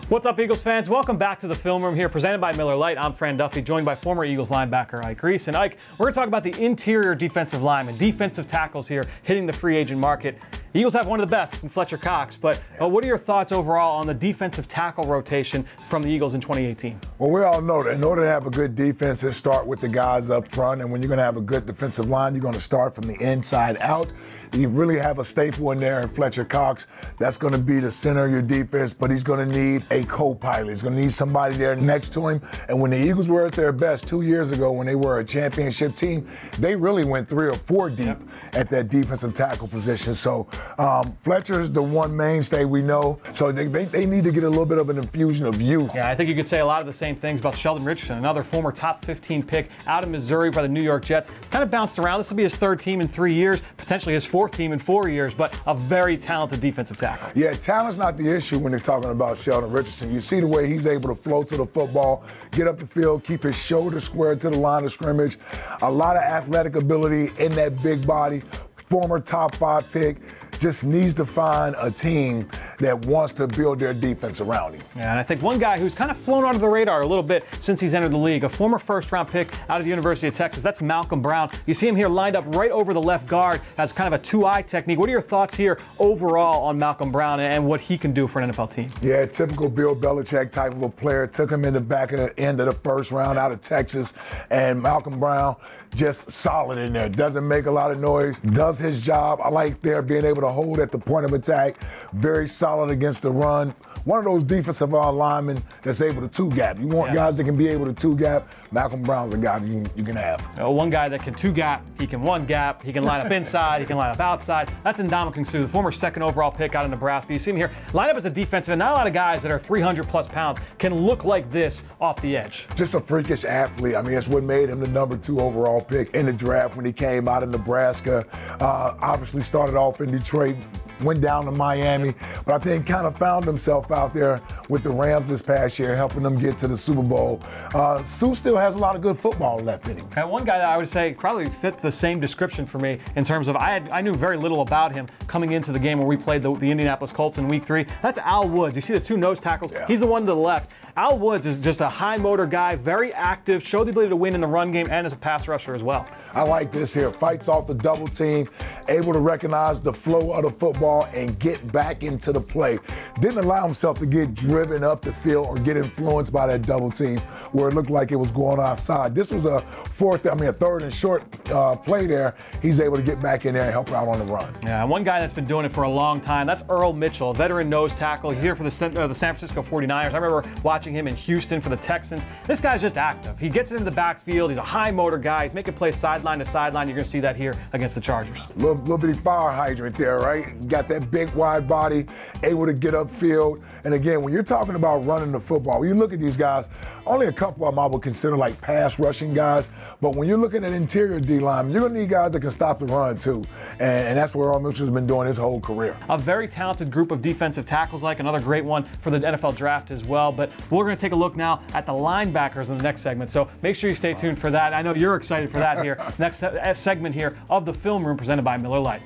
What's up, Eagles fans? Welcome back to the Film Room here, presented by Miller Lite. I'm Fran Duffy, joined by former Eagles linebacker Ike Reese. And Ike, we're going to talk about the interior defensive linemen, defensive tackles here hitting the free agent market. The Eagles have one of the best in Fletcher Cox, but what are your thoughts overall on the defensive tackle rotation from the Eagles in 2018? Well, we all know that in order to have a good defense, it starts with the guys up front. And when you're going to have a good defensive line, you're going to start from the inside out. You really have a staple in there in Fletcher Cox. That's going to be the center of your defense, but he's going to need a co-pilot. He's going to need somebody there next to him. And when the Eagles were at their best 2 years ago, when they were a championship team, they really went 3 or 4 deep at that defensive tackle position. So Fletcher is the one mainstay we know. So they need to get a little bit of an infusion of youth. Yeah, I think you could say a lot of the same things about Sheldon Richardson, another former top 15 pick out of Missouri by the New York Jets. Kind of bounced around. This will be his 3rd team in 3 years, potentially his 4th team in 4 years, but a very talented defensive tackle. Yeah, talent's not the issue when they're talking about Sheldon Richardson. You see the way he's able to flow to the football, get up the field, keep his shoulder squared to the line of scrimmage. A lot of athletic ability in that big body. Former top 5 pick. Just needs to find a team that wants to build their defense around him. Yeah, and I think one guy who's kind of flown under the radar a little bit since he's entered the league, a former first-round pick out of the University of Texas, that's Malcolm Brown. You see him here lined up right over the left guard as kind of a 2-eye technique. What are your thoughts here overall on Malcolm Brown and what he can do for an NFL team? Yeah, typical Bill Belichick type of a player. Took him in the back of the end of the first round out of Texas, and Malcolm Brown just solid in there. Doesn't make a lot of noise, does his job. I like there being able to hold at the point of attack, very solid against the run. One of those defensive linemen that's able to two-gap. You want guys that can be able to two-gap. Malcolm Brown's a guy you can have. One guy that can two-gap, he can one-gap, he can line up inside, he can line up outside. That's Ndamukong Suh, the former 2nd overall pick out of Nebraska. You see him here, line up as a defensive end. Not a lot of guys that are 300-plus pounds can look like this off the edge. Just a freakish athlete. I mean, it's what made him the number 2 overall pick in the draft when he came out of Nebraska. Obviously started off in Detroit, went down to Miami, but I think kind of found himself out there with the Rams this past year, helping them get to the Super Bowl. Suh still has a lot of good football left in him. And one guy that I would say probably fit the same description for me in terms of I knew very little about him coming into the game where we played the Indianapolis Colts in Week 3. That's Al Woods. You see the 2 nose tackles? Yeah. He's the one to the left. Al Woods is just a high motor guy, very active, showed the ability to win in the run game and as a pass rusher as well. I like this here. Fights off the double team, able to recognize the flow of the football and get back into the play. Didn't allow himself to get driven up the field or get influenced by that double team where it looked like it was going outside. This was a 3rd and short play there. He's able to get back in there and help out on the run. Yeah, one guy that's been doing it for a long time, that's Earl Mitchell, a veteran nose tackle. He's here for the San Francisco 49ers. I remember watching him in Houston for the Texans. This guy's just active. He gets into the backfield. He's a high motor guy. He's making plays sideline to sideline. You're going to see that here against the Chargers. Little bitty fire hydrant there, right? Got that big wide body, able to get upfield. And again, when you're talking about running the football, when you look at these guys, only a couple of them I would consider like pass rushing guys. But when you're looking at interior D-line, you're going to need guys that can stop the run too. And that's where Earl Mitchell's been doing his whole career. A very talented group of defensive tackles, like another great one for the NFL draft as well. But we're going to take a look now at the linebackers in the next segment. So make sure you stay tuned for that. I know you're excited for that here. Next segment here of the Film Room presented by Miller Lite.